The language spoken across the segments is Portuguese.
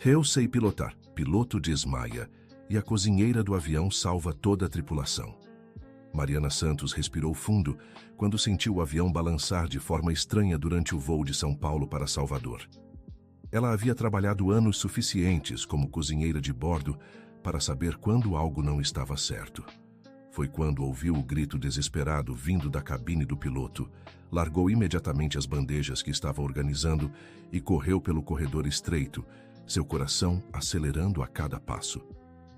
Eu sei pilotar. Piloto desmaia e a cozinheira do avião salva toda a tripulação. Mariana Santos respirou fundo quando sentiu o avião balançar de forma estranha durante o voo de São Paulo para Salvador. Ela havia trabalhado anos suficientes como cozinheira de bordo para saber quando algo não estava certo. Foi quando ouviu o grito desesperado vindo da cabine do piloto, largou imediatamente as bandejas que estava organizando e correu pelo corredor estreito, seu coração acelerando a cada passo.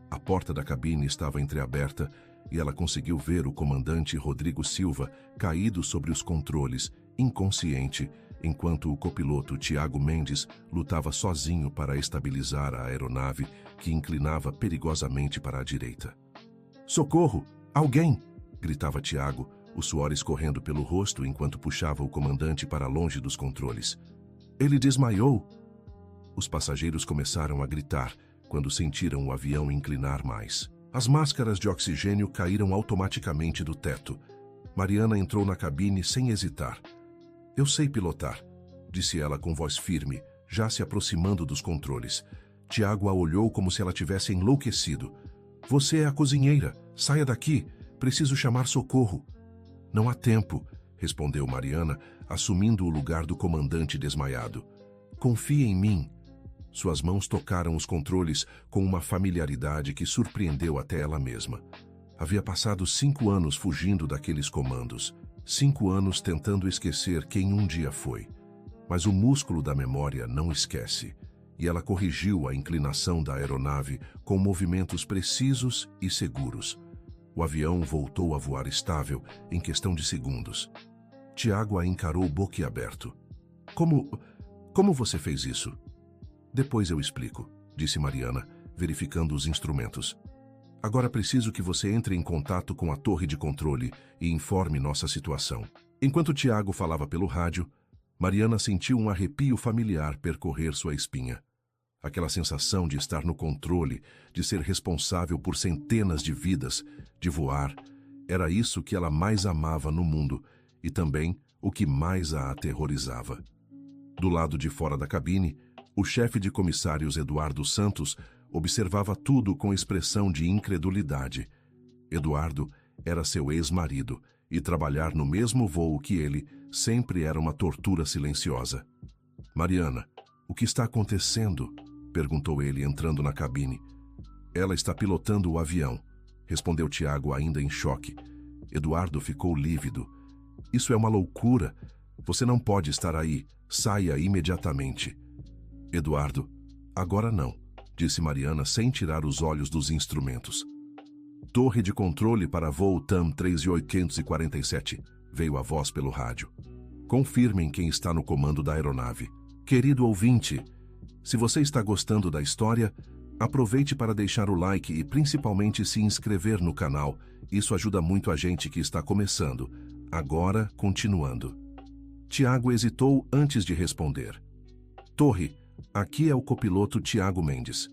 A porta da cabine estava entreaberta e ela conseguiu ver o comandante Rodrigo Silva caído sobre os controles, inconsciente, enquanto o copiloto Tiago Mendes lutava sozinho para estabilizar a aeronave que inclinava perigosamente para a direita. "Socorro! Alguém!" gritava Tiago, o suor escorrendo pelo rosto enquanto puxava o comandante para longe dos controles. "Ele desmaiou!" Os passageiros começaram a gritar quando sentiram o avião inclinar mais. As máscaras de oxigênio caíram automaticamente do teto. Mariana entrou na cabine sem hesitar. "Eu sei pilotar", disse ela com voz firme, já se aproximando dos controles. Tiago a olhou como se ela tivesse enlouquecido. "Você é a cozinheira. Saia daqui. Preciso chamar socorro." "Não há tempo", respondeu Mariana, assumindo o lugar do comandante desmaiado. "Confie em mim." Suas mãos tocaram os controles com uma familiaridade que surpreendeu até ela mesma. Havia passado 5 anos fugindo daqueles comandos. 5 anos tentando esquecer quem um dia foi. Mas o músculo da memória não esquece, e ela corrigiu a inclinação da aeronave com movimentos precisos e seguros. O avião voltou a voar estável em questão de segundos. Tiago a encarou boquiaberto. Como você fez isso?" "Depois eu explico", disse Mariana, verificando os instrumentos. "Agora preciso que você entre em contato com a torre de controle e informe nossa situação." Enquanto Tiago falava pelo rádio, Mariana sentiu um arrepio familiar percorrer sua espinha. Aquela sensação de estar no controle, de ser responsável por centenas de vidas, de voar, era isso que ela mais amava no mundo e também o que mais a aterrorizava. Do lado de fora da cabine, o chefe de comissários Eduardo Santos observava tudo com expressão de incredulidade. Eduardo era seu ex-marido e trabalhar no mesmo voo que ele sempre era uma tortura silenciosa. "Mariana, o que está acontecendo?" perguntou ele entrando na cabine. "Ela está pilotando o avião", respondeu Tiago ainda em choque. Eduardo ficou lívido. "Isso é uma loucura. Você não pode estar aí. Saia imediatamente." "Eduardo, agora não", disse Mariana sem tirar os olhos dos instrumentos. "Torre de controle para voo TAM 3847, veio a voz pelo rádio. "Confirmem quem está no comando da aeronave." Querido ouvinte, se você está gostando da história, aproveite para deixar o like e principalmente se inscrever no canal. Isso ajuda muito a gente que está começando. Agora, continuando. Tiago hesitou antes de responder. "Torre, aqui é o copiloto Tiago Mendes.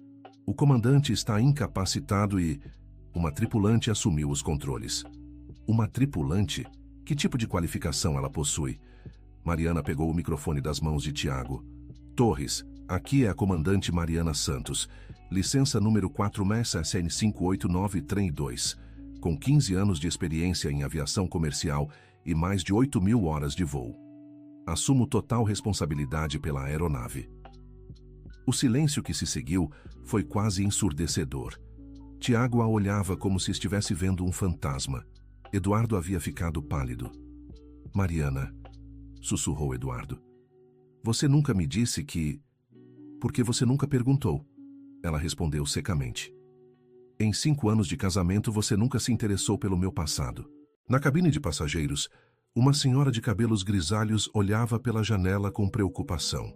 O comandante está incapacitado e..." Uma tripulante assumiu os controles. "Uma tripulante? Que tipo de qualificação ela possui?" Mariana pegou o microfone das mãos de Tiago. "Torres, aqui é a comandante Mariana Santos. Licença número 4MES-SN589-TREM2. Com 15 anos de experiência em aviação comercial e mais de 8.000 horas de voo. Assumo total responsabilidade pela aeronave." O silêncio que se seguiu foi quase ensurdecedor. Tiago a olhava como se estivesse vendo um fantasma. Eduardo havia ficado pálido. "Mariana", sussurrou Eduardo. "Você nunca me disse que... Porque você nunca perguntou." Ela respondeu secamente. "Em 5 anos de casamento você nunca se interessou pelo meu passado." Na cabine de passageiros, uma senhora de cabelos grisalhos olhava pela janela com preocupação.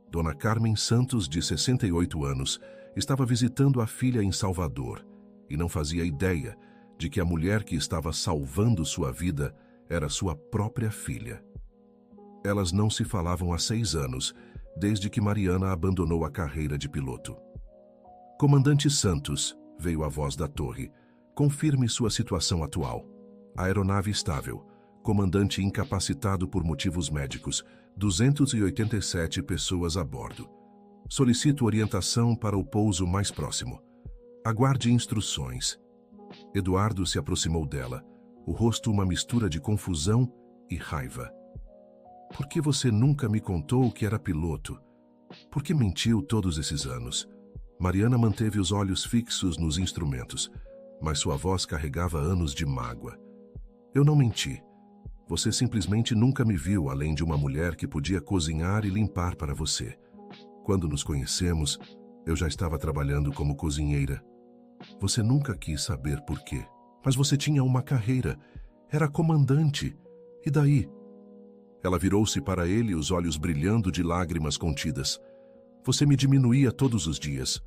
Dona Carmen Santos, de 68 anos, estava visitando a filha em Salvador e não fazia ideia de que a mulher que estava salvando sua vida era sua própria filha. Elas não se falavam há 6 anos, desde que Mariana abandonou a carreira de piloto. "Comandante Santos", veio a voz da torre, "confirme sua situação atual. Aeronave estável. Comandante incapacitado por motivos médicos. 287 pessoas a bordo." Solicito orientação para o pouso mais próximo. Aguarde instruções. Eduardo se aproximou dela, o rosto uma mistura de confusão e raiva. Por que você nunca me contou que era piloto? Por que mentiu todos esses anos? Mariana manteve os olhos fixos nos instrumentos, mas sua voz carregava anos de mágoa. Eu não menti. Você simplesmente nunca me viu além de uma mulher que podia cozinhar e limpar para você. Quando nos conhecemos, eu já estava trabalhando como cozinheira. Você nunca quis saber por quê. Mas você tinha uma carreira. Era comandante. E daí? Ela virou-se para ele, os olhos brilhando de lágrimas contidas. Você me diminuía todos os dias.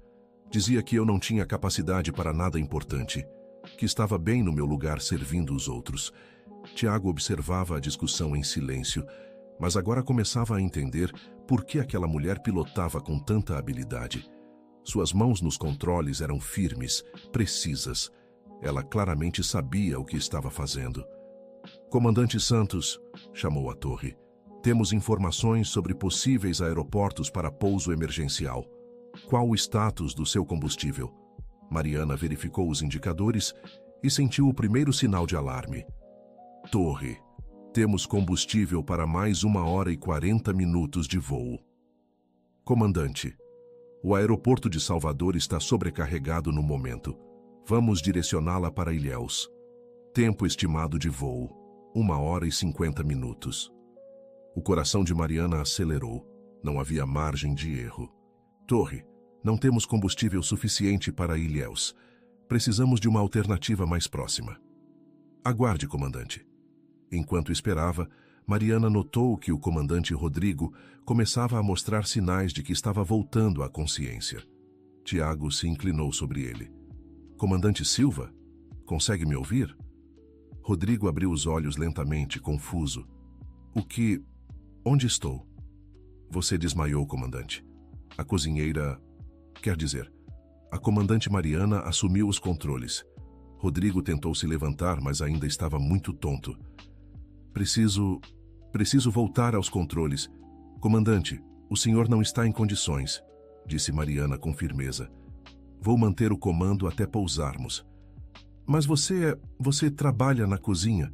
Dizia que eu não tinha capacidade para nada importante. Que estava bem no meu lugar servindo os outros. Tiago observava a discussão em silêncio, mas agora começava a entender por que aquela mulher pilotava com tanta habilidade. Suas mãos nos controles eram firmes, precisas. Ela claramente sabia o que estava fazendo. Comandante Santos, chamou a torre. Temos informações sobre possíveis aeroportos para pouso emergencial. Qual o status do seu combustível? Mariana verificou os indicadores e sentiu o primeiro sinal de alarme. Torre, temos combustível para mais 1 hora e 40 minutos de voo. Comandante, o aeroporto de Salvador está sobrecarregado no momento. Vamos direcioná-la para Ilhéus. Tempo estimado de voo, 1 hora e 50 minutos. O coração de Mariana acelerou. Não havia margem de erro. Torre, não temos combustível suficiente para Ilhéus. Precisamos de uma alternativa mais próxima. Aguarde, comandante. Enquanto esperava, Mariana notou que o comandante Rodrigo começava a mostrar sinais de que estava voltando à consciência. Tiago se inclinou sobre ele. Comandante Silva, consegue me ouvir? Rodrigo abriu os olhos lentamente, confuso. Onde estou? Você desmaiou, comandante. A cozinheira... Quer dizer, a comandante Mariana assumiu os controles. Rodrigo tentou se levantar, mas ainda estava muito tonto. Preciso voltar aos controles. Comandante, o senhor não está em condições, disse Mariana com firmeza. Vou manter o comando até pousarmos. Mas você trabalha na cozinha.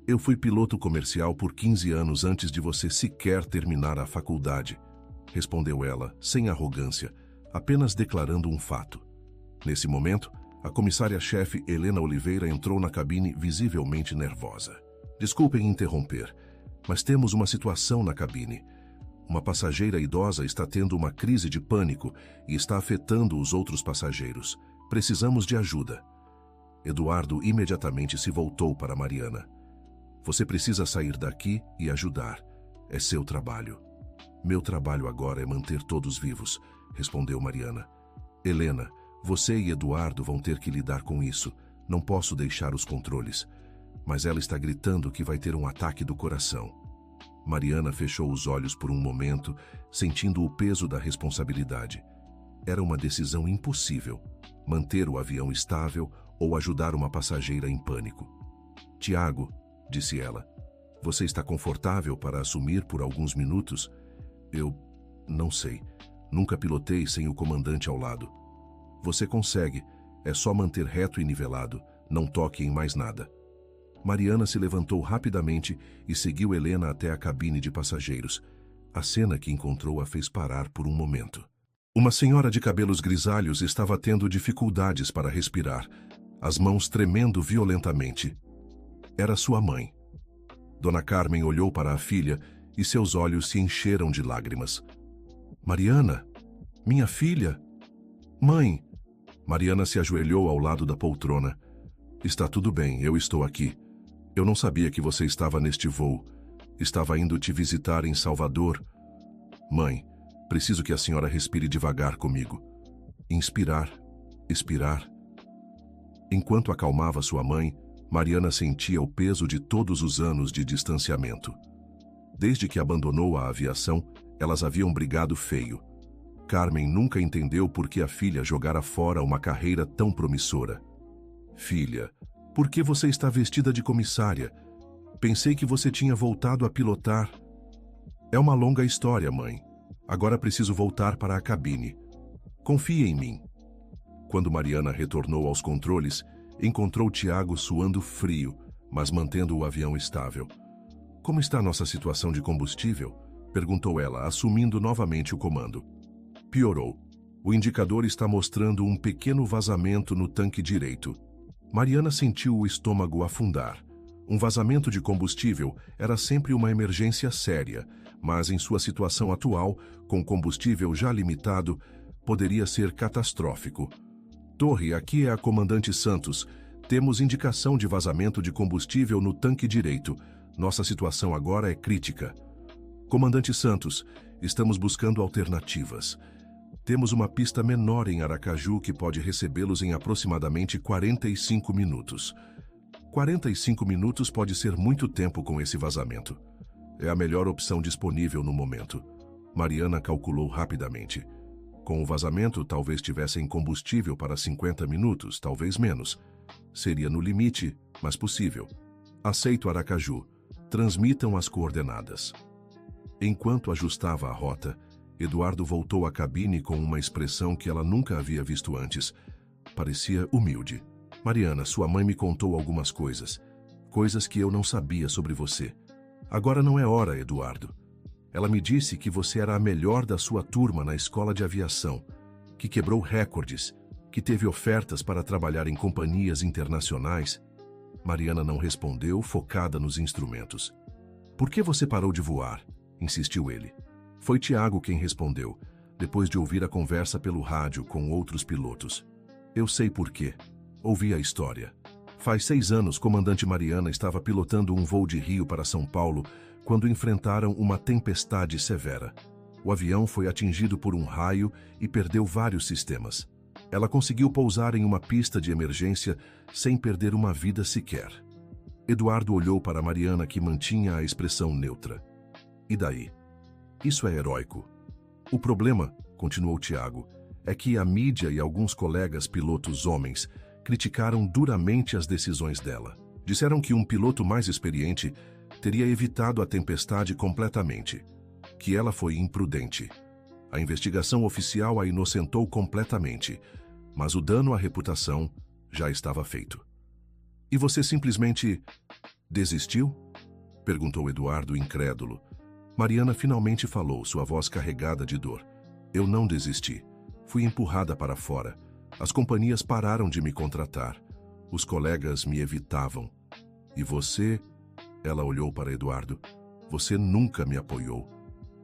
Eu fui piloto comercial por 15 anos antes de você sequer terminar a faculdade, respondeu ela, sem arrogância, apenas declarando um fato. Nesse momento, a comissária-chefe Helena Oliveira entrou na cabine visivelmente nervosa. Desculpem interromper, mas temos uma situação na cabine. Uma passageira idosa está tendo uma crise de pânico e está afetando os outros passageiros. Precisamos de ajuda. Eduardo imediatamente se voltou para Mariana. Você precisa sair daqui e ajudar. É seu trabalho. Meu trabalho agora é manter todos vivos, respondeu Mariana. Helena, você e Eduardo vão ter que lidar com isso. Não posso deixar os controles. Mas ela está gritando que vai ter um ataque do coração. Mariana fechou os olhos por um momento, sentindo o peso da responsabilidade. Era uma decisão impossível, manter o avião estável ou ajudar uma passageira em pânico. Tiago, disse ela, você está confortável para assumir por alguns minutos? Eu não sei. Nunca pilotei sem o comandante ao lado. Você consegue. É só manter reto e nivelado. Não toque em mais nada. Mariana se levantou rapidamente e seguiu Helena até a cabine de passageiros. A cena que encontrou a fez parar por um momento. Uma senhora de cabelos grisalhos estava tendo dificuldades para respirar, as mãos tremendo violentamente. Era sua mãe. Dona Carmen olhou para a filha e seus olhos se encheram de lágrimas. Mariana, minha filha. Mãe. Mariana se ajoelhou ao lado da poltrona. Está tudo bem, eu estou aqui. Eu não sabia que você estava neste voo. Estava indo te visitar em Salvador. Mãe, preciso que a senhora respire devagar comigo. Inspirar, expirar. Enquanto acalmava sua mãe, Mariana sentia o peso de todos os anos de distanciamento. Desde que abandonou a aviação, elas haviam brigado feio. Carmen nunca entendeu por que a filha jogara fora uma carreira tão promissora. Filha, por que você está vestida de comissária? Pensei que você tinha voltado a pilotar. É uma longa história, mãe. Agora preciso voltar para a cabine. Confie em mim. Quando Mariana retornou aos controles, encontrou Tiago suando frio, mas mantendo o avião estável. Como está nossa situação de combustível? Perguntou ela, assumindo novamente o comando. Piorou. O indicador está mostrando um pequeno vazamento no tanque direito. Mariana sentiu o estômago afundar. Um vazamento de combustível era sempre uma emergência séria, mas em sua situação atual, com combustível já limitado, poderia ser catastrófico. Torre, aqui é a comandante Santos. Temos indicação de vazamento de combustível no tanque direito. Nossa situação agora é crítica. Comandante Santos, estamos buscando alternativas. Temos uma pista menor em Aracaju que pode recebê-los em aproximadamente 45 minutos. 45 minutos pode ser muito tempo com esse vazamento. É a melhor opção disponível no momento. Mariana calculou rapidamente. Com o vazamento, talvez tivessem combustível para 50 minutos, talvez menos. Seria no limite, mas possível. Aceito Aracaju. Transmitam as coordenadas. Enquanto ajustava a rota, Eduardo voltou à cabine com uma expressão que ela nunca havia visto antes. Parecia humilde. Mariana, sua mãe me contou algumas coisas. Coisas que eu não sabia sobre você. Agora não é hora, Eduardo. Ela me disse que você era a melhor da sua turma na escola de aviação, que quebrou recordes, que teve ofertas para trabalhar em companhias internacionais. Mariana não respondeu, focada nos instrumentos. Por que você parou de voar? Insistiu ele. Foi Tiago quem respondeu, depois de ouvir a conversa pelo rádio com outros pilotos. Eu sei por quê. Ouvi a história. Faz 6 anos, comandante Mariana estava pilotando um voo de Rio para São Paulo quando enfrentaram uma tempestade severa. O avião foi atingido por um raio e perdeu vários sistemas. Ela conseguiu pousar em uma pista de emergência sem perder uma vida sequer. Eduardo olhou para Mariana, que mantinha a expressão neutra. E daí? Isso é heróico. O problema, continuou Tiago, é que a mídia e alguns colegas pilotos homens criticaram duramente as decisões dela. Disseram que um piloto mais experiente teria evitado a tempestade completamente, que ela foi imprudente. A investigação oficial a inocentou completamente, mas o dano à reputação já estava feito. E você simplesmente desistiu? Perguntou Eduardo, incrédulo. Mariana finalmente falou, sua voz carregada de dor. Eu não desisti. Fui empurrada para fora. As companhias pararam de me contratar. Os colegas me evitavam. E você... Ela olhou para Eduardo. Você nunca me apoiou.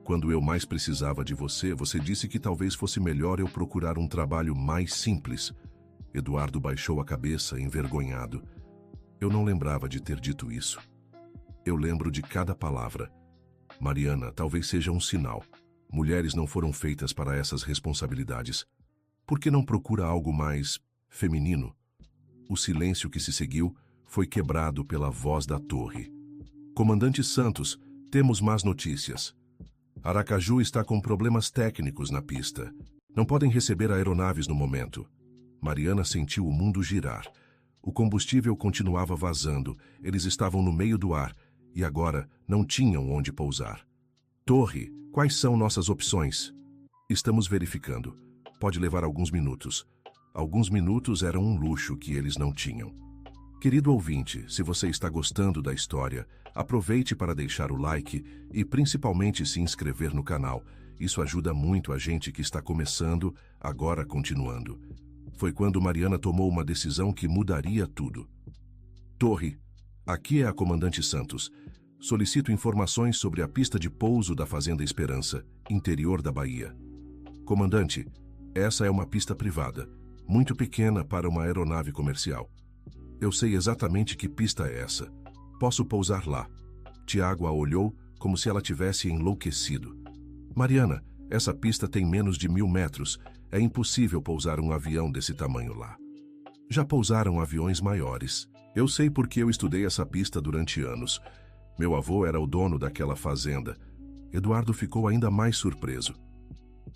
Quando eu mais precisava de você, você disse que talvez fosse melhor eu procurar um trabalho mais simples. Eduardo baixou a cabeça, envergonhado. Eu não lembrava de ter dito isso. Eu lembro de cada palavra. Mariana, talvez seja um sinal. Mulheres não foram feitas para essas responsabilidades. Por que não procura algo mais feminino? O silêncio que se seguiu foi quebrado pela voz da torre. Comandante Santos, temos más notícias. Aracaju está com problemas técnicos na pista. Não podem receber aeronaves no momento. Mariana sentiu o mundo girar. O combustível continuava vazando. Eles estavam no meio do ar e agora não tinham onde pousar. Torre, quais são nossas opções? Estamos verificando. Pode levar alguns minutos. Alguns minutos eram um luxo que eles não tinham. Querido ouvinte, se você está gostando da história, aproveite para deixar o like e principalmente se inscrever no canal. Isso ajuda muito a gente que está começando, agora continuando. Foi quando Mariana tomou uma decisão que mudaria tudo. Torre, aqui é a comandante Santos. Solicito informações sobre a pista de pouso da Fazenda Esperança, interior da Bahia. Comandante, essa é uma pista privada, muito pequena para uma aeronave comercial. Eu sei exatamente que pista é essa. Posso pousar lá. Tiago a olhou como se ela tivesse enlouquecido. Mariana, essa pista tem menos de 1000 metros. É impossível pousar um avião desse tamanho lá. Já pousaram aviões maiores. Eu sei porque eu estudei essa pista durante anos. Meu avô era o dono daquela fazenda. Eduardo ficou ainda mais surpreso.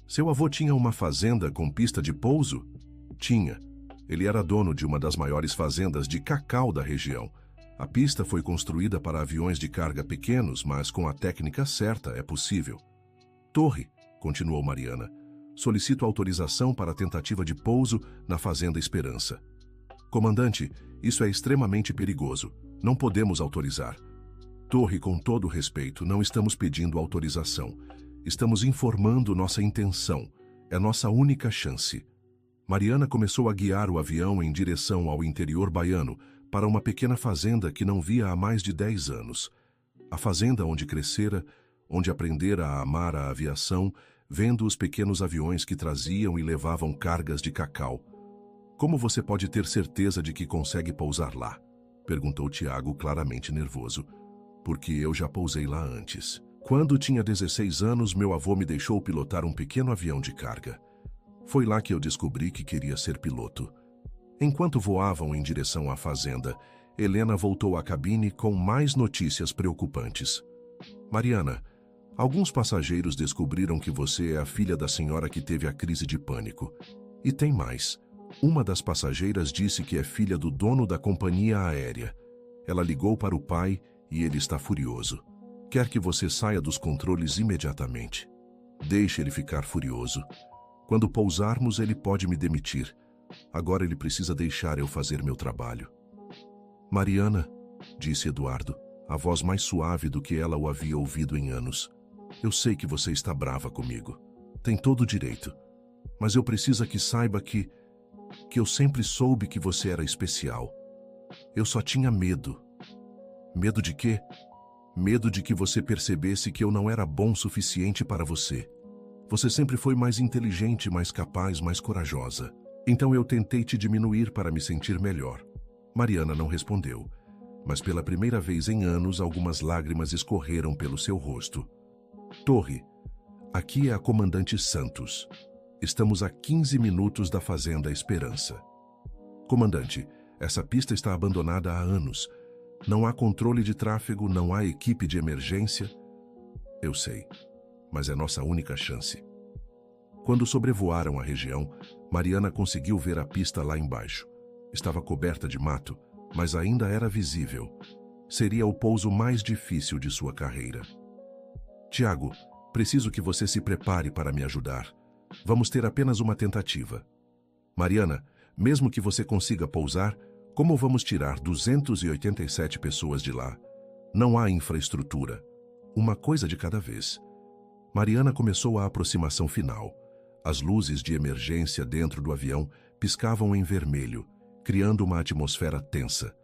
Seu avô tinha uma fazenda com pista de pouso? Tinha. Ele era dono de uma das maiores fazendas de cacau da região. A pista foi construída para aviões de carga pequenos, mas com a técnica certa é possível. Torre, continuou Mariana. Solicito autorização para a tentativa de pouso na Fazenda Esperança. Comandante, isso é extremamente perigoso. Não podemos autorizar. Torre, com todo respeito, não estamos pedindo autorização. Estamos informando nossa intenção. É nossa única chance. Mariana começou a guiar o avião em direção ao interior baiano, para uma pequena fazenda que não via há mais de 10 anos. A fazenda onde crescera, onde aprendera a amar a aviação, vendo os pequenos aviões que traziam e levavam cargas de cacau. Como você pode ter certeza de que consegue pousar lá? Perguntou Tiago, claramente nervoso. Porque eu já pousei lá antes. Quando tinha 16 anos, meu avô me deixou pilotar um pequeno avião de carga. Foi lá que eu descobri que queria ser piloto. Enquanto voavam em direção à fazenda, Helena voltou à cabine com mais notícias preocupantes. Mariana, alguns passageiros descobriram que você é a filha da senhora que teve a crise de pânico. E tem mais. Uma das passageiras disse que é filha do dono da companhia aérea. Ela ligou para o pai e ele está furioso. Quer que você saia dos controles imediatamente. Deixe ele ficar furioso. Quando pousarmos, ele pode me demitir. Agora ele precisa deixar eu fazer meu trabalho. Mariana, disse Eduardo, a voz mais suave do que ela o havia ouvido em anos. Eu sei que você está brava comigo. Tem todo o direito. Mas eu preciso que saiba que eu sempre soube que você era especial. Eu só tinha medo. Medo de quê? Medo de que você percebesse que eu não era bom o suficiente para você. Você sempre foi mais inteligente, mais capaz, mais corajosa. Então eu tentei te diminuir para me sentir melhor. Mariana não respondeu, mas pela primeira vez em anos algumas lágrimas escorreram pelo seu rosto. Torre, aqui é a comandante Santos. Estamos a 15 minutos da Fazenda Esperança. Comandante, essa pista está abandonada há anos. Não há controle de tráfego, não há equipe de emergência. Eu sei, mas é nossa única chance. Quando sobrevoaram a região, Mariana conseguiu ver a pista lá embaixo. Estava coberta de mato, mas ainda era visível. Seria o pouso mais difícil de sua carreira. Tiago, preciso que você se prepare para me ajudar. Vamos ter apenas uma tentativa. Mariana, mesmo que você consiga pousar, como vamos tirar 287 pessoas de lá? Não há infraestrutura. Uma coisa de cada vez. Mariana começou a aproximação final. As luzes de emergência dentro do avião piscavam em vermelho, criando uma atmosfera tensa.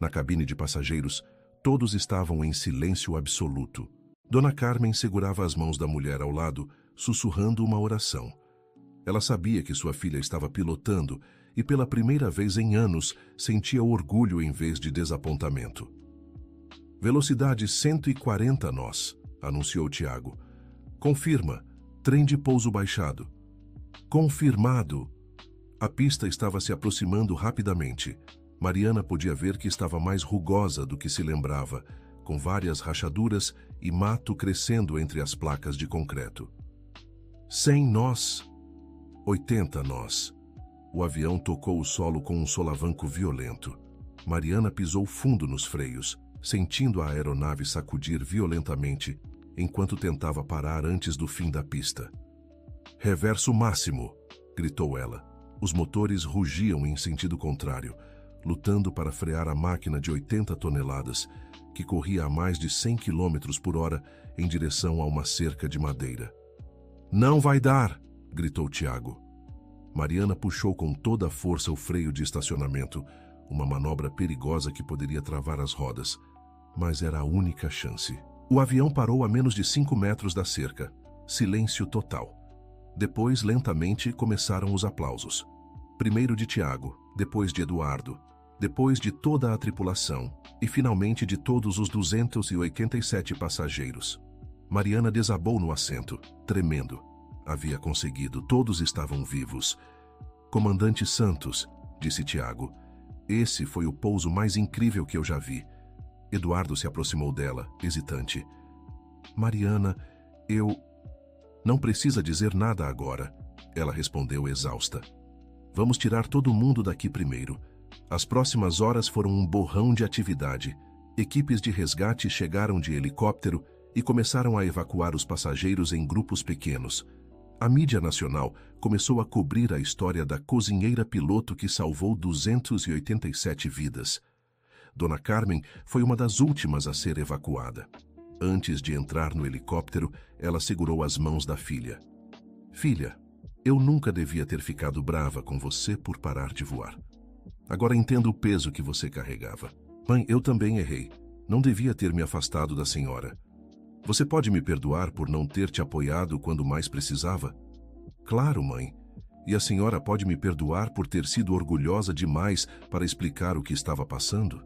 Na cabine de passageiros, todos estavam em silêncio absoluto. Dona Carmen segurava as mãos da mulher ao lado, sussurrando uma oração. Ela sabia que sua filha estava pilotando e pela primeira vez em anos sentia orgulho em vez de desapontamento. Velocidade 140 nós, anunciou Tiago. Confirma, trem de pouso baixado. Confirmado. A pista estava se aproximando rapidamente. Mariana podia ver que estava mais rugosa do que se lembrava, com várias rachaduras e mato crescendo entre as placas de concreto. 100 nós. 80 nós. O avião tocou o solo com um solavanco violento. Mariana pisou fundo nos freios, sentindo a aeronave sacudir violentamente, enquanto tentava parar antes do fim da pista. Reverso máximo, gritou ela. Os motores rugiam em sentido contrário, lutando para frear a máquina de 80 toneladas, que corria a mais de 100 km por hora em direção a uma cerca de madeira. Não vai dar, gritou Tiago. Mariana puxou com toda a força o freio de estacionamento, uma manobra perigosa que poderia travar as rodas, mas era a única chance. O avião parou a menos de 5 metros da cerca. Silêncio total. Depois, lentamente, começaram os aplausos. Primeiro de Tiago, depois de Eduardo, depois de toda a tripulação e, finalmente, de todos os 287 passageiros. Mariana desabou no assento, tremendo. Havia conseguido, todos estavam vivos. Comandante Santos, disse Tiago, esse foi o pouso mais incrível que eu já vi. Eduardo se aproximou dela, hesitante. Mariana, eu... Não precisa dizer nada agora, ela respondeu exausta. Vamos tirar todo mundo daqui primeiro. As próximas horas foram um borrão de atividade. Equipes de resgate chegaram de helicóptero e começaram a evacuar os passageiros em grupos pequenos. A mídia nacional começou a cobrir a história da cozinheira piloto que salvou 287 vidas. Dona Carmen foi uma das últimas a ser evacuada. Antes de entrar no helicóptero, ela segurou as mãos da filha. Filha, eu nunca devia ter ficado brava com você por parar de voar. Agora entendo o peso que você carregava. Mãe, eu também errei. Não devia ter me afastado da senhora. Você pode me perdoar por não ter te apoiado quando mais precisava? Claro, mãe. E a senhora pode me perdoar por ter sido orgulhosa demais para explicar o que estava passando?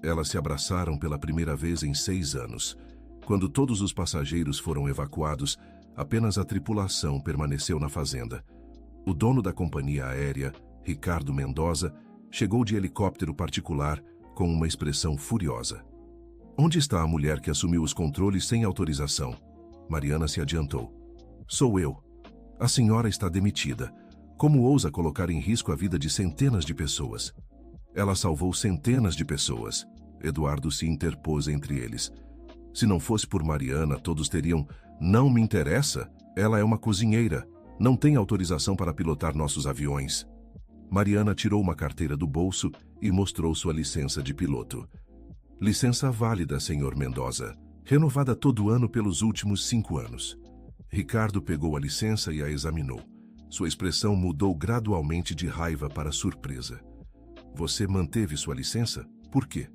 Elas se abraçaram pela primeira vez em 6 anos. Quando todos os passageiros foram evacuados, apenas a tripulação permaneceu na fazenda. O dono da companhia aérea, Ricardo Mendoza, chegou de helicóptero particular com uma expressão furiosa. Onde está a mulher que assumiu os controles sem autorização? Mariana se adiantou. Sou eu. A senhora está demitida. Como ousa colocar em risco a vida de centenas de pessoas? Ela salvou centenas de pessoas. Eduardo se interpôs entre eles. Se não fosse por Mariana, todos teriam... Não me interessa. Ela é uma cozinheira. Não tem autorização para pilotar nossos aviões. Mariana tirou uma carteira do bolso e mostrou sua licença de piloto. Licença válida, senhor Mendoza. Renovada todo ano pelos últimos 5 anos. Ricardo pegou a licença e a examinou. Sua expressão mudou gradualmente de raiva para surpresa. Você manteve sua licença? Por quê?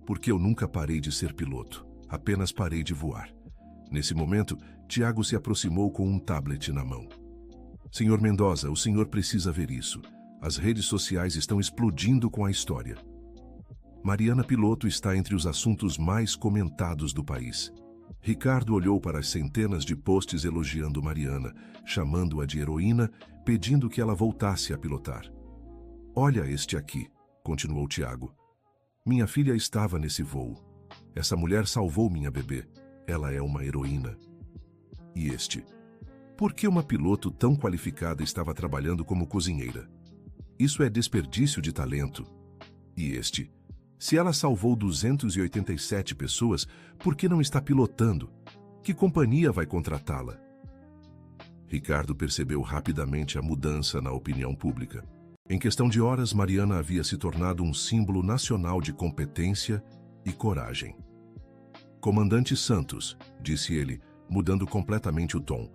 Porque eu nunca parei de ser piloto. Apenas parei de voar. Nesse momento, Tiago se aproximou com um tablet na mão. Senhor Mendoza, o senhor precisa ver isso. As redes sociais estão explodindo com a história. Mariana Piloto está entre os assuntos mais comentados do país. Ricardo olhou para as centenas de posts elogiando Mariana, chamando-a de heroína, pedindo que ela voltasse a pilotar. Olha este aqui, continuou Tiago. Minha filha estava nesse voo. Essa mulher salvou minha bebê. Ela é uma heroína. E este? Por que uma piloto tão qualificada estava trabalhando como cozinheira? Isso é desperdício de talento. E este? Se ela salvou 287 pessoas, por que não está pilotando? Que companhia vai contratá-la? Ricardo percebeu rapidamente a mudança na opinião pública. Em questão de horas, Mariana havia se tornado um símbolo nacional de competência e coragem. Comandante Santos, disse ele, mudando completamente o tom,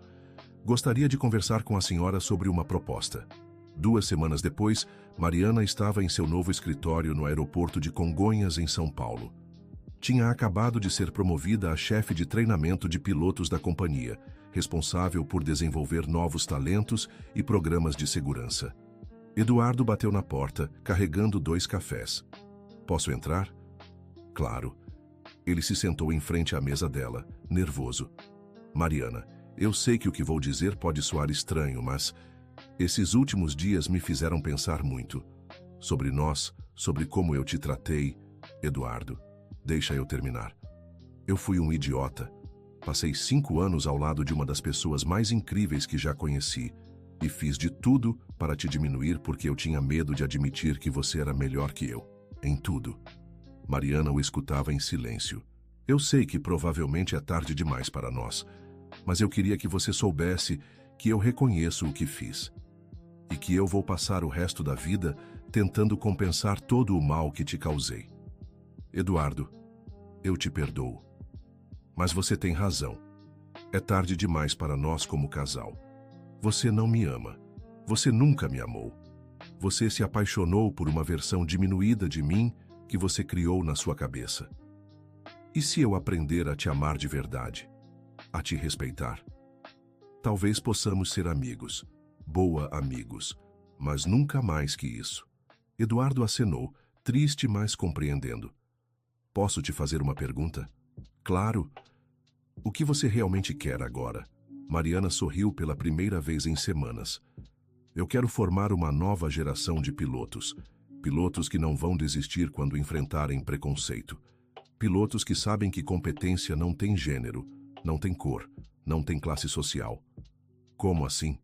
gostaria de conversar com a senhora sobre uma proposta. 2 semanas depois, Mariana estava em seu novo escritório no aeroporto de Congonhas, em São Paulo. Tinha acabado de ser promovida a chefe de treinamento de pilotos da companhia, responsável por desenvolver novos talentos e programas de segurança. Eduardo bateu na porta, carregando 2 cafés. Posso entrar? Claro. Ele se sentou em frente à mesa dela, nervoso. Mariana, eu sei que o que vou dizer pode soar estranho, mas... esses últimos dias me fizeram pensar muito. Sobre nós, sobre como eu te tratei. Eduardo, deixa eu terminar. Eu fui um idiota. Passei 5 anos ao lado de uma das pessoas mais incríveis que já conheci. E fiz de tudo para te diminuir porque eu tinha medo de admitir que você era melhor que eu. Em tudo. Mariana o escutava em silêncio. Eu sei que provavelmente é tarde demais para nós, mas eu queria que você soubesse que eu reconheço o que fiz. E que eu vou passar o resto da vida tentando compensar todo o mal que te causei. Eduardo, eu te perdoo. Mas você tem razão. É tarde demais para nós como casal. Você não me ama. Você nunca me amou. Você se apaixonou por uma versão diminuída de mim que você criou na sua cabeça. E se eu aprender a te amar de verdade? A te respeitar? Talvez possamos ser amigos. Boa amigos. Mas nunca mais que isso. Eduardo acenou, triste, mas compreendendo. Posso te fazer uma pergunta? Claro. O que você realmente quer agora? Mariana sorriu pela primeira vez em semanas. Eu quero formar uma nova geração de pilotos. Pilotos que não vão desistir quando enfrentarem preconceito. Pilotos que sabem que competência não tem gênero, não tem cor, não tem classe social. Como assim?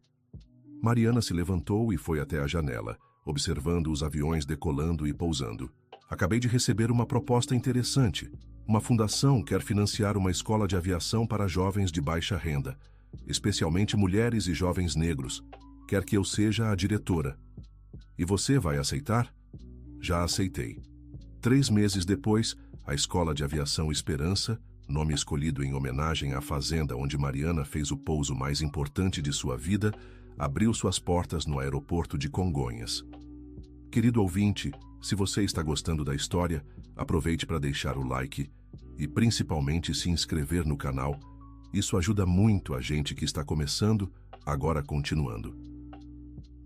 Mariana se levantou e foi até a janela, observando os aviões decolando e pousando. Acabei de receber uma proposta interessante. Uma fundação quer financiar uma escola de aviação para jovens de baixa renda, especialmente mulheres e jovens negros. Quer que eu seja a diretora. E você vai aceitar? Já aceitei. 3 meses depois, a Escola de Aviação Esperança, nome escolhido em homenagem à fazenda onde Mariana fez o pouso mais importante de sua vida, abriu suas portas no aeroporto de Congonhas. Querido ouvinte, se você está gostando da história, aproveite para deixar o like e principalmente se inscrever no canal. Isso ajuda muito a gente que está começando, agora continuando.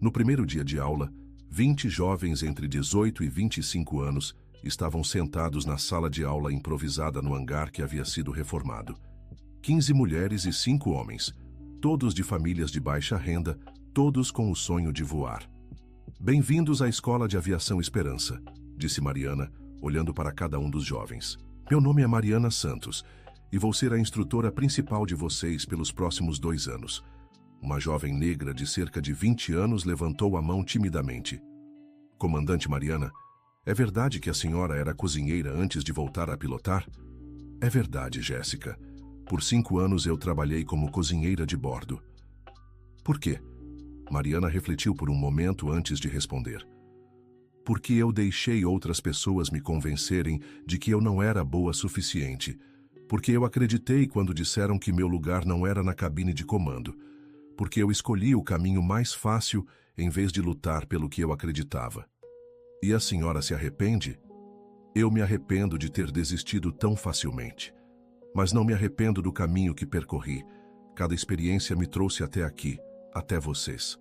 No primeiro dia de aula, 20 jovens entre 18 e 25 anos estavam sentados na sala de aula improvisada no hangar que havia sido reformado. 15 mulheres e 5 homens, todos de famílias de baixa renda, todos com o sonho de voar. Bem-vindos à Escola de Aviação Esperança, disse Mariana, olhando para cada um dos jovens. Meu nome é Mariana Santos e vou ser a instrutora principal de vocês pelos próximos 2 anos. Uma jovem negra de cerca de 20 anos levantou a mão timidamente. Comandante Mariana, é verdade que a senhora era cozinheira antes de voltar a pilotar? É verdade, Jéssica. Por 5 anos eu trabalhei como cozinheira de bordo. Por quê? Mariana refletiu por um momento antes de responder. Porque eu deixei outras pessoas me convencerem de que eu não era boa o suficiente. Porque eu acreditei quando disseram que meu lugar não era na cabine de comando. Porque eu escolhi o caminho mais fácil em vez de lutar pelo que eu acreditava. E a senhora se arrepende? Eu me arrependo de ter desistido tão facilmente. Mas não me arrependo do caminho que percorri. Cada experiência me trouxe até aqui, até vocês.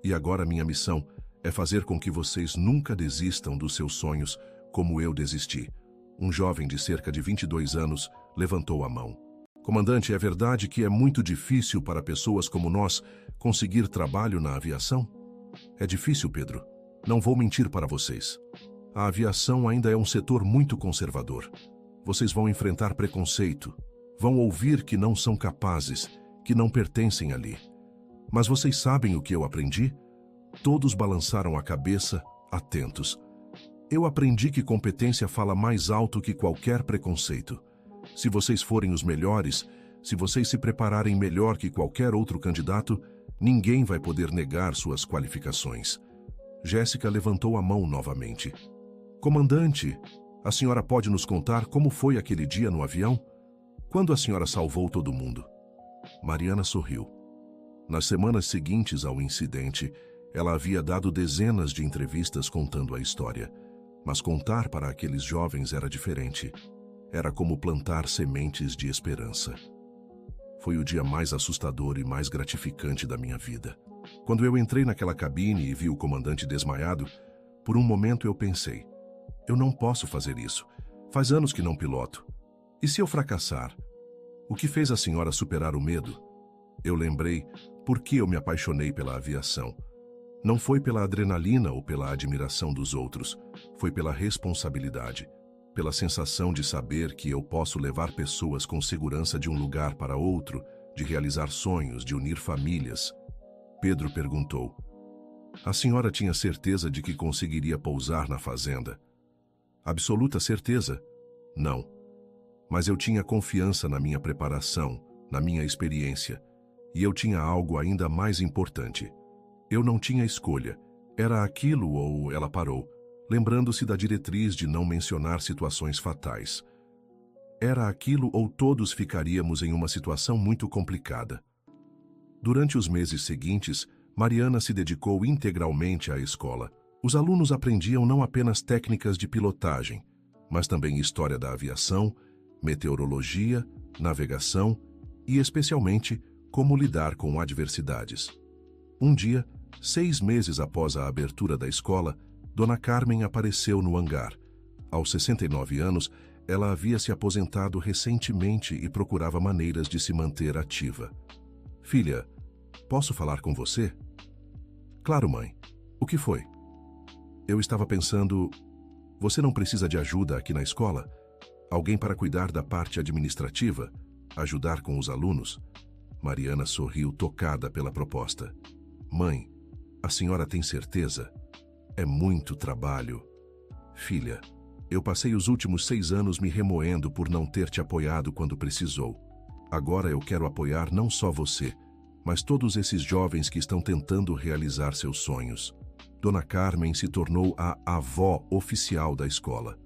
E agora minha missão é fazer com que vocês nunca desistam dos seus sonhos, como eu desisti. Um jovem de cerca de 22 anos levantou a mão. Comandante, é verdade que é muito difícil para pessoas como nós conseguir trabalho na aviação? É difícil, Pedro. Não vou mentir para vocês. A aviação ainda é um setor muito conservador. Vocês vão enfrentar preconceito. Vão ouvir que não são capazes, que não pertencem ali. Mas vocês sabem o que eu aprendi? Todos balançaram a cabeça, atentos. Eu aprendi que competência fala mais alto que qualquer preconceito. Se vocês forem os melhores, se vocês se prepararem melhor que qualquer outro candidato, ninguém vai poder negar suas qualificações. Jéssica levantou a mão novamente. Comandante, a senhora pode nos contar como foi aquele dia no avião? Quando a senhora salvou todo mundo? Mariana sorriu. Nas semanas seguintes ao incidente, ela havia dado dezenas de entrevistas contando a história. Mas contar para aqueles jovens era diferente. Era como plantar sementes de esperança. Foi o dia mais assustador e mais gratificante da minha vida. Quando eu entrei naquela cabine e vi o comandante desmaiado, por um momento eu pensei, eu não posso fazer isso. Faz anos que não piloto. E se eu fracassar? O que fez a senhora superar o medo? Eu lembrei por que eu me apaixonei pela aviação. Não foi pela adrenalina ou pela admiração dos outros, foi pela responsabilidade, pela sensação de saber que eu posso levar pessoas com segurança de um lugar para outro, de realizar sonhos, de unir famílias. Pedro perguntou. A senhora tinha certeza de que conseguiria pousar na fazenda? Absoluta certeza? Não. Mas eu tinha confiança na minha preparação, na minha experiência. E eu tinha algo ainda mais importante. Eu não tinha escolha. Era aquilo ou ela parou, lembrando-se da diretriz de não mencionar situações fatais. Era aquilo ou todos ficaríamos em uma situação muito complicada. Durante os meses seguintes, Mariana se dedicou integralmente à escola. Os alunos aprendiam não apenas técnicas de pilotagem, mas também história da aviação, meteorologia, navegação e, especialmente, como lidar com adversidades. Um dia, 6 meses após a abertura da escola, Dona Carmen apareceu no hangar. Aos 69 anos, ela havia se aposentado recentemente e procurava maneiras de se manter ativa. Filha, posso falar com você? Claro, mãe. O que foi? Eu estava pensando, você não precisa de ajuda aqui na escola? Alguém para cuidar da parte administrativa? Ajudar com os alunos? Mariana sorriu tocada pela proposta. Mãe, a senhora tem certeza? É muito trabalho. Filha, Eu passei os últimos 6 anos me remoendo por não ter te apoiado quando precisou. Agora eu quero apoiar não só você, mas todos esses jovens que estão tentando realizar seus sonhos. Dona Carmen se tornou a avó oficial da escola.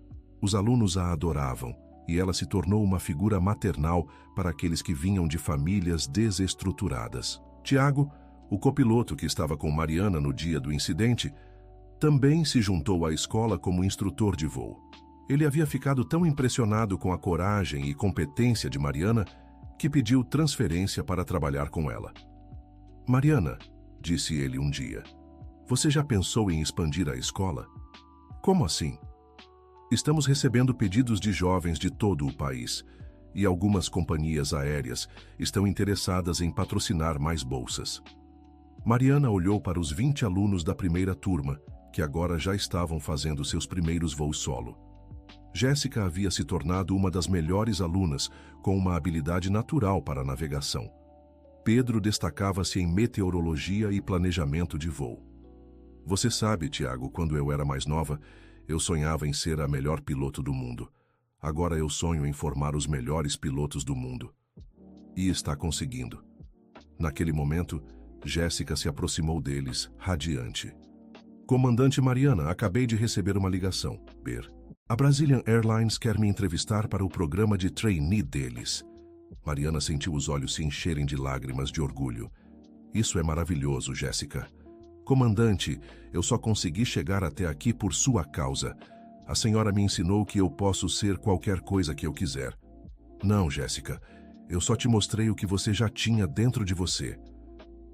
Os alunos a adoravam e ela se tornou uma figura maternal para aqueles que vinham de famílias desestruturadas. Tiago, o copiloto que estava com Mariana no dia do incidente, também se juntou à escola como instrutor de voo. Ele havia ficado tão impressionado com a coragem e competência de Mariana que pediu transferência para trabalhar com ela. Mariana, disse ele um dia, você já pensou em expandir a escola? Como assim? Estamos recebendo pedidos de jovens de todo o país e algumas companhias aéreas estão interessadas em patrocinar mais bolsas. Mariana olhou para os 20 alunos da primeira turma, que agora já estavam fazendo seus primeiros voos solo. Jéssica havia se tornado uma das melhores alunas, com uma habilidade natural para a navegação. Pedro destacava-se em meteorologia e planejamento de voo. Você sabe, Tiago, quando eu era mais nova, eu sonhava em ser a melhor piloto do mundo. Agora eu sonho em formar os melhores pilotos do mundo. E está conseguindo. Naquele momento, Jéssica se aproximou deles, radiante. Comandante Mariana, acabei de receber uma ligação. Ber. A Brazilian Airlines quer me entrevistar para o programa de trainee deles. Mariana sentiu os olhos se encherem de lágrimas de orgulho. Isso é maravilhoso, Jéssica. Comandante, eu só consegui chegar até aqui por sua causa. A senhora me ensinou que eu posso ser qualquer coisa que eu quiser. Não, Jéssica, eu só te mostrei o que você já tinha dentro de você.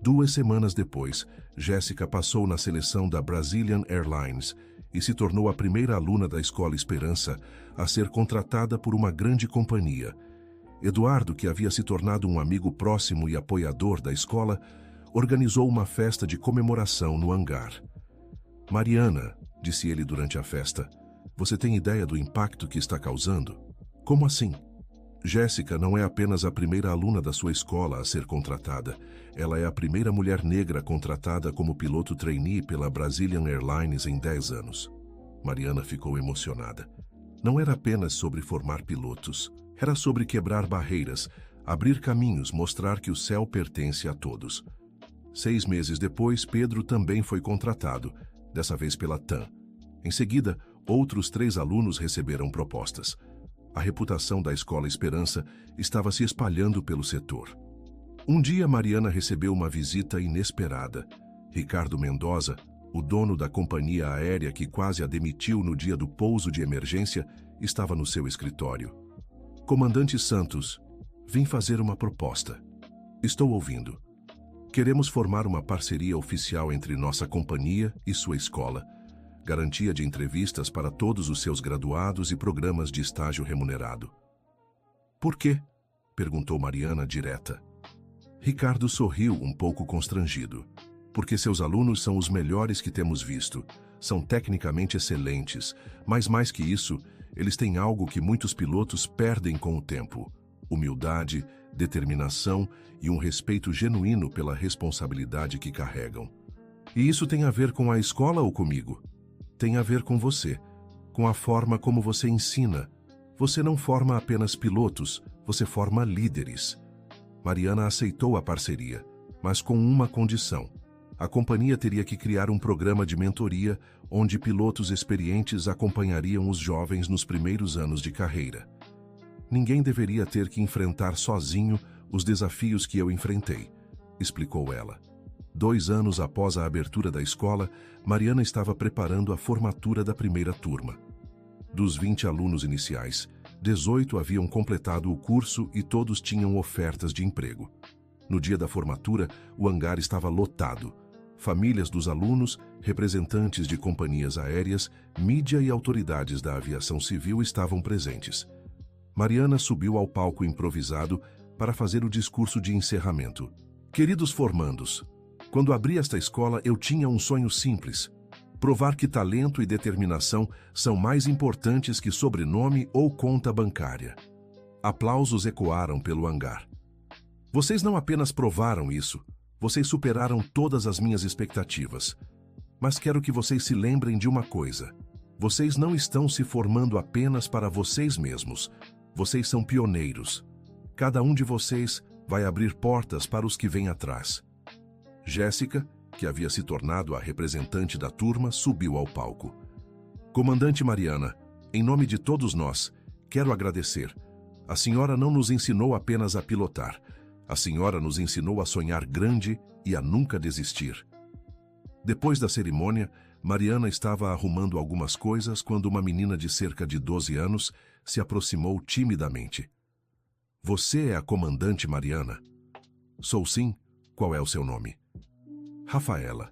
2 semanas depois, Jéssica passou na seleção da Brazilian Airlines e se tornou a primeira aluna da Escola Esperança a ser contratada por uma grande companhia. Eduardo, que havia se tornado um amigo próximo e apoiador da escola, organizou uma festa de comemoração no hangar. Mariana, disse ele durante a festa, você tem ideia do impacto que está causando? Como assim? Jéssica não é apenas a primeira aluna da sua escola a ser contratada. Ela é a primeira mulher negra contratada como piloto trainee pela Brazilian Airlines em 10 anos. Mariana ficou emocionada. Não era apenas sobre formar pilotos. Era sobre quebrar barreiras, abrir caminhos, mostrar que o céu pertence a todos. 6 meses depois, Pedro também foi contratado, dessa vez pela TAM. Em seguida, outros 3 alunos receberam propostas. A reputação da Escola Esperança estava se espalhando pelo setor. Um dia, Mariana recebeu uma visita inesperada. Ricardo Mendoza, o dono da companhia aérea que quase a demitiu no dia do pouso de emergência, estava no seu escritório. Comandante Santos, vim fazer uma proposta. Estou ouvindo. Queremos formar uma parceria oficial entre nossa companhia e sua escola. Garantia de entrevistas para todos os seus graduados e programas de estágio remunerado. Por quê? Perguntou Mariana direta. Ricardo sorriu um pouco constrangido. Porque seus alunos são os melhores que temos visto. São tecnicamente excelentes, mas mais que isso, eles têm algo que muitos pilotos perdem com o tempo: humildade, determinação e um respeito genuíno pela responsabilidade que carregam. E isso tem a ver com a escola ou comigo? Tem a ver com você, com a forma como você ensina. Você não forma apenas pilotos, você forma líderes. Mariana aceitou a parceria, mas com uma condição. A companhia teria que criar um programa de mentoria onde pilotos experientes acompanhariam os jovens nos primeiros anos de carreira. Ninguém deveria ter que enfrentar sozinho os desafios que eu enfrentei, explicou ela. 2 anos após a abertura da escola, Mariana estava preparando a formatura da primeira turma. Dos 20 alunos iniciais, 18 haviam completado o curso e todos tinham ofertas de emprego. No dia da formatura, o hangar estava lotado. Famílias dos alunos, representantes de companhias aéreas, mídia e autoridades da aviação civil estavam presentes. Mariana subiu ao palco improvisado para fazer o discurso de encerramento. Queridos formandos, quando abri esta escola eu tinha um sonho simples: provar que talento e determinação são mais importantes que sobrenome ou conta bancária. Aplausos ecoaram pelo hangar. Vocês não apenas provaram isso, vocês superaram todas as minhas expectativas. Mas quero que vocês se lembrem de uma coisa: Vocês não estão se formando apenas para vocês mesmos. Vocês são pioneiros. Cada um de vocês vai abrir portas para os que vêm atrás. Jéssica, que havia se tornado a representante da turma, subiu ao palco. Comandante Mariana, em nome de todos nós, quero agradecer. A senhora não nos ensinou apenas a pilotar. A senhora nos ensinou a sonhar grande e a nunca desistir. Depois da cerimônia, Mariana estava arrumando algumas coisas quando uma menina de cerca de 12 anos se aproximou timidamente. Você é a comandante Mariana? Sou sim. Qual é o seu nome? Rafaela.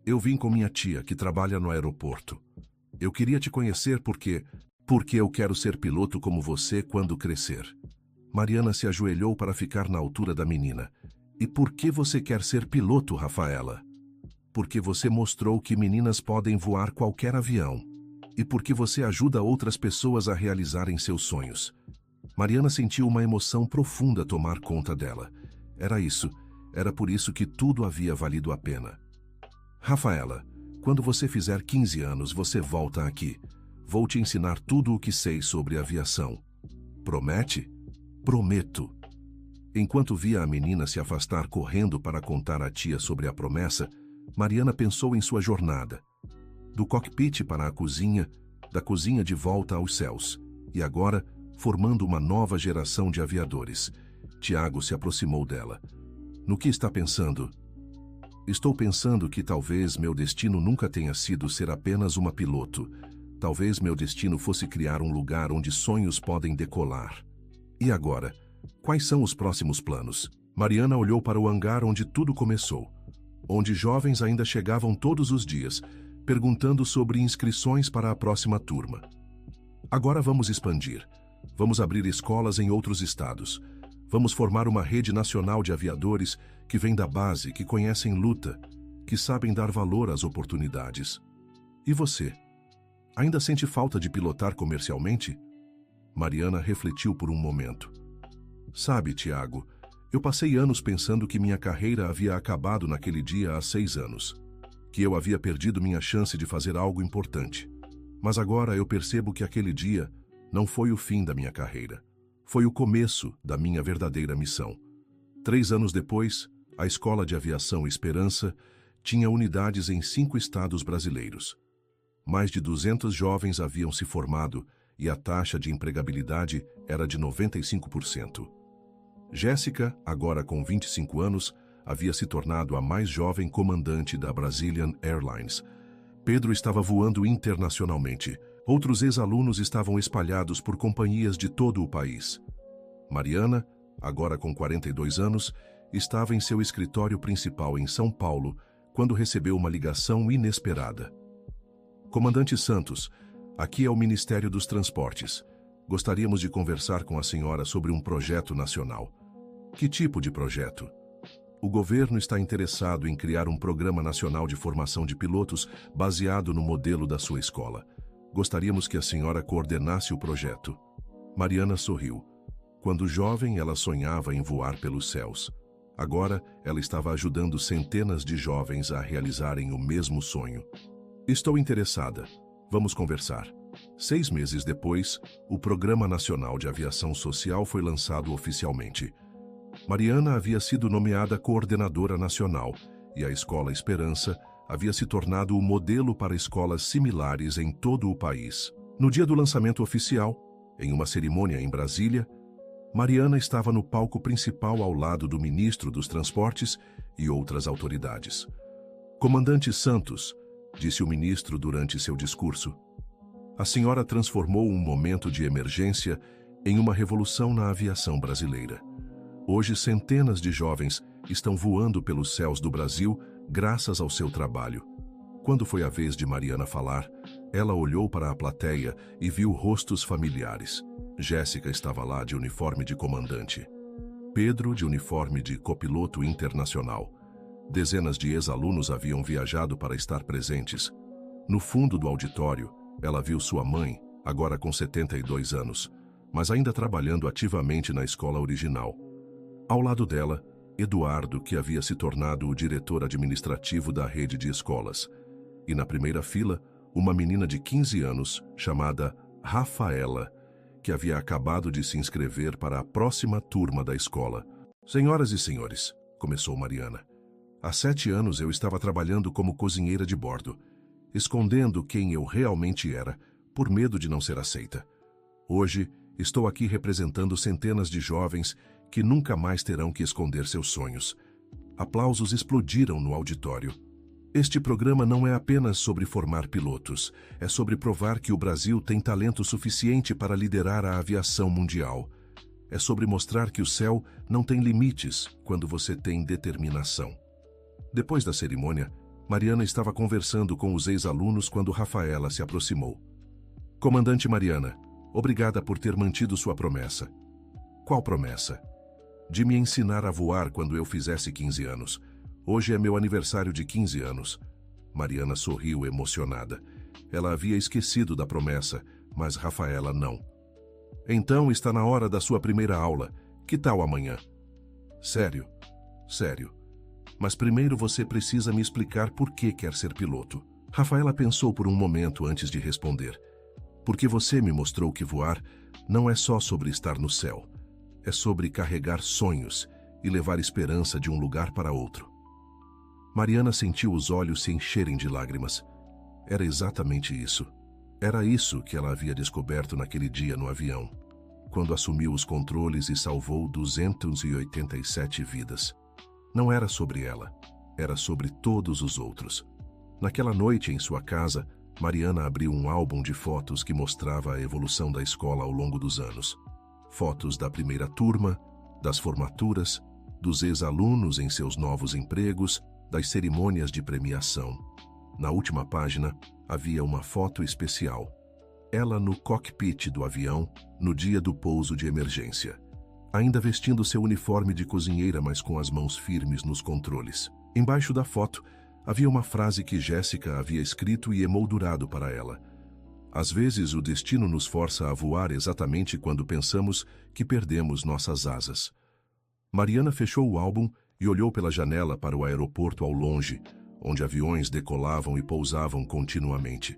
Eu vim com minha tia, que trabalha no aeroporto. Eu queria te conhecer porque eu quero ser piloto como você quando crescer. Mariana se ajoelhou para ficar na altura da menina. E por que você quer ser piloto, Rafaela? Porque você mostrou que meninas podem voar qualquer avião. E porque você ajuda outras pessoas a realizarem seus sonhos. Mariana sentiu uma emoção profunda tomar conta dela. Era isso. Era por isso que tudo havia valido a pena. Rafaela, quando você fizer 15 anos, você volta aqui. Vou te ensinar tudo o que sei sobre aviação. Promete? Prometo. Enquanto via a menina se afastar correndo para contar à tia sobre a promessa, Mariana pensou em sua jornada. Do cockpit para a cozinha, da cozinha de volta aos céus. E agora, formando uma nova geração de aviadores. Tiago se aproximou dela. No que está pensando? Estou pensando que talvez meu destino nunca tenha sido ser apenas uma piloto. Talvez meu destino fosse criar um lugar onde sonhos podem decolar. E agora? Quais são os próximos planos? Mariana olhou para o hangar onde tudo começou. Onde jovens ainda chegavam todos os dias, perguntando sobre inscrições para a próxima turma. Agora vamos expandir. Vamos abrir escolas em outros estados. Vamos formar uma rede nacional de aviadores que vêm da base, que conhecem luta, que sabem dar valor às oportunidades. E você? Ainda sente falta de pilotar comercialmente? Mariana refletiu por um momento. Sabe, Tiago, eu passei anos pensando que minha carreira havia acabado naquele dia há 6 anos. Que eu havia perdido minha chance de fazer algo importante. Mas agora eu percebo que aquele dia não foi o fim da minha carreira. Foi o começo da minha verdadeira missão. 3 anos depois, a Escola de Aviação Esperança tinha unidades em 5 estados brasileiros. Mais de 200 jovens haviam se formado e a taxa de empregabilidade era de 95%. Jéssica, agora com 25 anos, havia se tornado a mais jovem comandante da Brazilian Airlines. Pedro estava voando internacionalmente. Outros ex-alunos estavam espalhados por companhias de todo o país. Mariana, agora com 42 anos, estava em seu escritório principal em São Paulo quando recebeu uma ligação inesperada. Comandante Santos, aqui é o Ministério dos Transportes. Gostaríamos de conversar com a senhora sobre um projeto nacional. Que tipo de projeto? O governo está interessado em criar um programa nacional de formação de pilotos baseado no modelo da sua escola. Gostaríamos que a senhora coordenasse o projeto. Mariana sorriu. Quando jovem, ela sonhava em voar pelos céus. Agora, ela estava ajudando centenas de jovens a realizarem o mesmo sonho. Estou interessada. Vamos conversar. 6 meses depois, o Programa Nacional de Aviação Social foi lançado oficialmente. Mariana havia sido nomeada coordenadora nacional e a Escola Esperança havia se tornado o modelo para escolas similares em todo o país. No dia do lançamento oficial, em uma cerimônia em Brasília, Mariana estava no palco principal ao lado do ministro dos Transportes e outras autoridades. Comandante Santos, disse o ministro durante seu discurso, a senhora transformou um momento de emergência em uma revolução na aviação brasileira. Hoje, centenas de jovens estão voando pelos céus do Brasil graças ao seu trabalho. Quando foi a vez de Mariana falar, ela olhou para a plateia e viu rostos familiares. Jéssica estava lá de uniforme de comandante. Pedro de uniforme de copiloto internacional. Dezenas de ex-alunos haviam viajado para estar presentes. No fundo do auditório, ela viu sua mãe, agora com 72 anos, mas ainda trabalhando ativamente na escola original. Ao lado dela, Eduardo, que havia se tornado o diretor administrativo da rede de escolas. E na primeira fila, uma menina de 15 anos chamada Rafaela, que havia acabado de se inscrever para a próxima turma da escola. Senhoras e senhores, começou Mariana, há 7 anos eu estava trabalhando como cozinheira de bordo, escondendo quem eu realmente era, por medo de não ser aceita. Hoje, estou aqui representando centenas de jovens que nunca mais terão que esconder seus sonhos. Aplausos explodiram no auditório. Este programa não é apenas sobre formar pilotos, é sobre provar que o Brasil tem talento suficiente para liderar a aviação mundial. É sobre mostrar que o céu não tem limites quando você tem determinação. Depois da cerimônia, Mariana estava conversando com os ex-alunos quando Rafaela se aproximou. Comandante Mariana, obrigada por ter mantido sua promessa. Qual promessa? De me ensinar a voar quando eu fizesse 15 anos. Hoje é meu aniversário de 15 anos. Mariana sorriu emocionada. Ela havia esquecido da promessa, mas Rafaela não. Então está na hora da sua primeira aula. Que tal amanhã? Sério? Sério. Mas primeiro você precisa me explicar por que quer ser piloto. Rafaela pensou por um momento antes de responder. Porque você me mostrou que voar não é só sobre estar no céu. É sobre carregar sonhos e levar esperança de um lugar para outro. Mariana sentiu os olhos se encherem de lágrimas. Era exatamente isso. Era isso que ela havia descoberto naquele dia no avião, quando assumiu os controles e salvou 287 vidas. Não era sobre ela, era sobre todos os outros. Naquela noite, em sua casa, Mariana abriu um álbum de fotos que mostrava a evolução da escola ao longo dos anos. Fotos da primeira turma, das formaturas, dos ex-alunos em seus novos empregos, das cerimônias de premiação. Na última página, havia uma foto especial. Ela no cockpit do avião, no dia do pouso de emergência. Ainda vestindo seu uniforme de cozinheira, mas com as mãos firmes nos controles. Embaixo da foto, havia uma frase que Jéssica havia escrito e emoldurado para ela. Às vezes, o destino nos força a voar exatamente quando pensamos que perdemos nossas asas. Mariana fechou o álbum e olhou pela janela para o aeroporto ao longe, onde aviões decolavam e pousavam continuamente.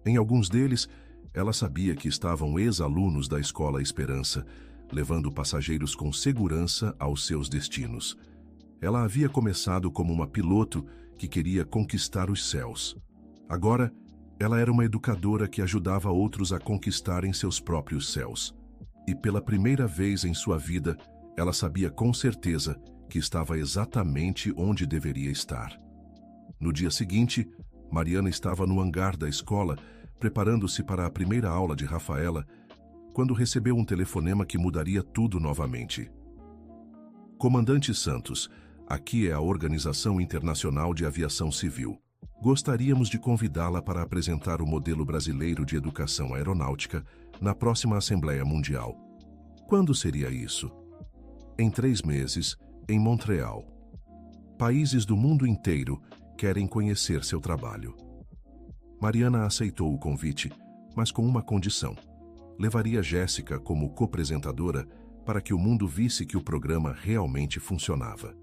Em alguns deles, ela sabia que estavam ex-alunos da Escola Esperança, levando passageiros com segurança aos seus destinos. Ela havia começado como uma piloto que queria conquistar os céus. Agora, ela era uma educadora que ajudava outros a conquistarem seus próprios céus. E pela primeira vez em sua vida, ela sabia com certeza que estava exatamente onde deveria estar. No dia seguinte, Mariana estava no hangar da escola, preparando-se para a primeira aula de Rafaela, quando recebeu um telefonema que mudaria tudo novamente. Comandante Santos, aqui é a Organização Internacional de Aviação Civil. Gostaríamos de convidá-la para apresentar o modelo brasileiro de educação aeronáutica na próxima Assembleia Mundial. Quando seria isso? Em 3 meses, em Montreal. Países do mundo inteiro querem conhecer seu trabalho. Mariana aceitou o convite, mas com uma condição. Levaria Jéssica como co-apresentadora para que o mundo visse que o programa realmente funcionava.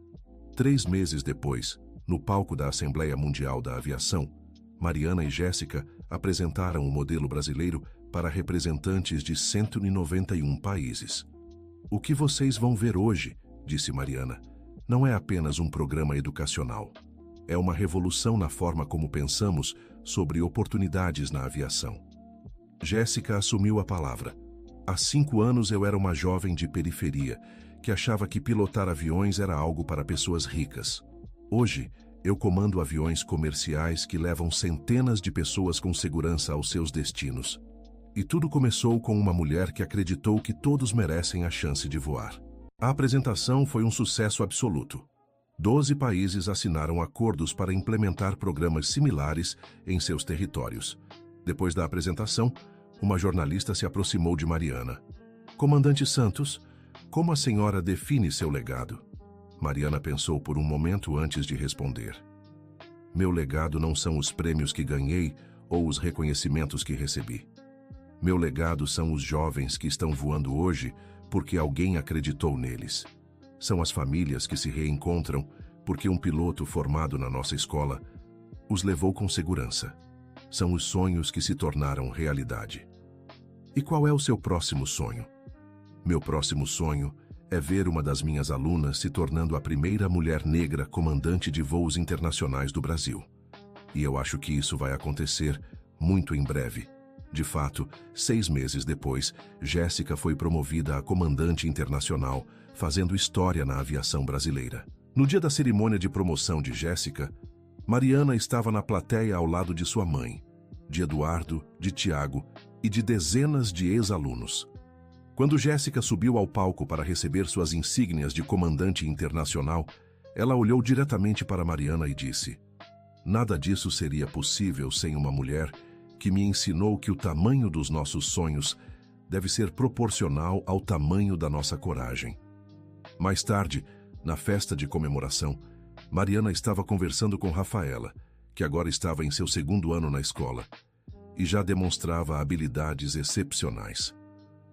3 meses depois, no palco da Assembleia Mundial da Aviação, Mariana e Jéssica apresentaram o modelo brasileiro para representantes de 191 países. O que vocês vão ver hoje, disse Mariana, não é apenas um programa educacional. É uma revolução na forma como pensamos sobre oportunidades na aviação. Jéssica assumiu a palavra. Há 5 anos eu era uma jovem de periferia que achava que pilotar aviões era algo para pessoas ricas. Hoje, eu comando aviões comerciais que levam centenas de pessoas com segurança aos seus destinos. E tudo começou com uma mulher que acreditou que todos merecem a chance de voar. A apresentação foi um sucesso absoluto. 12 países assinaram acordos para implementar programas similares em seus territórios. Depois da apresentação, uma jornalista se aproximou de Mariana. Comandante Santos, como a senhora define seu legado? Mariana pensou por um momento antes de responder. Meu legado não são os prêmios que ganhei ou os reconhecimentos que recebi. Meu legado são os jovens que estão voando hoje porque alguém acreditou neles. São as famílias que se reencontram porque um piloto formado na nossa escola os levou com segurança. São os sonhos que se tornaram realidade. E qual é o seu próximo sonho? Meu próximo sonho é ver uma das minhas alunas se tornando a primeira mulher negra comandante de voos internacionais do Brasil. E eu acho que isso vai acontecer muito em breve. De fato, 6 meses depois, Jéssica foi promovida a comandante internacional, fazendo história na aviação brasileira. No dia da cerimônia de promoção de Jéssica, Mariana estava na plateia ao lado de sua mãe, de Eduardo, de Tiago e de dezenas de ex-alunos. Quando Jéssica subiu ao palco para receber suas insígnias de comandante internacional, ela olhou diretamente para Mariana e disse: "Nada disso seria possível sem uma mulher que me ensinou que o tamanho dos nossos sonhos deve ser proporcional ao tamanho da nossa coragem." Mais tarde, na festa de comemoração, Mariana estava conversando com Rafaela, que agora estava em seu 2º ano na escola, e já demonstrava habilidades excepcionais.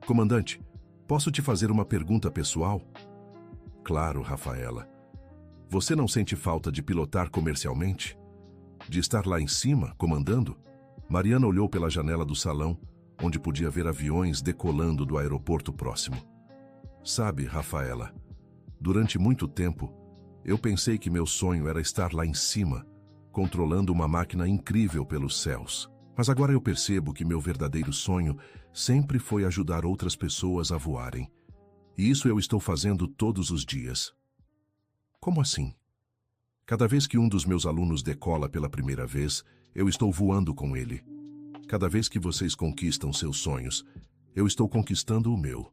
"Comandante, posso te fazer uma pergunta pessoal?" "Claro, Rafaela. Você não sente falta de pilotar comercialmente? De estar lá em cima, comandando?" Mariana olhou pela janela do salão, onde podia ver aviões decolando do aeroporto próximo. "Sabe, Rafaela, durante muito tempo, eu pensei que meu sonho era estar lá em cima, controlando uma máquina incrível pelos céus. Mas agora eu percebo que meu verdadeiro sonho sempre foi ajudar outras pessoas a voarem. E isso eu estou fazendo todos os dias." "Como assim?" "Cada vez que um dos meus alunos decola pela primeira vez, eu estou voando com ele. Cada vez que vocês conquistam seus sonhos, eu estou conquistando o meu.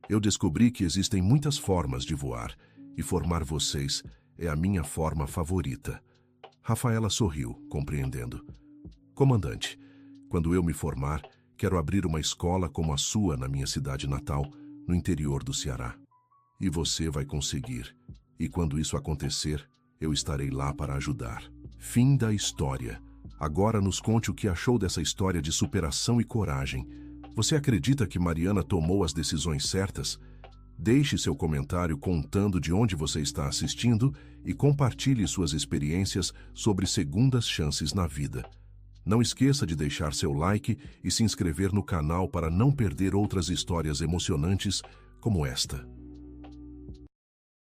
Eu descobri que existem muitas formas de voar, e formar vocês é a minha forma favorita." Rafaela sorriu, compreendendo. "Comandante, quando eu me formar, quero abrir uma escola como a sua na minha cidade natal, no interior do Ceará. E você vai conseguir. E quando isso acontecer, eu estarei lá para ajudar." Fim da história. Agora nos conte o que achou dessa história de superação e coragem. Você acredita que Mariana tomou as decisões certas? Deixe seu comentário contando de onde você está assistindo e compartilhe suas experiências sobre segundas chances na vida. Não esqueça de deixar seu like e se inscrever no canal para não perder outras histórias emocionantes como esta.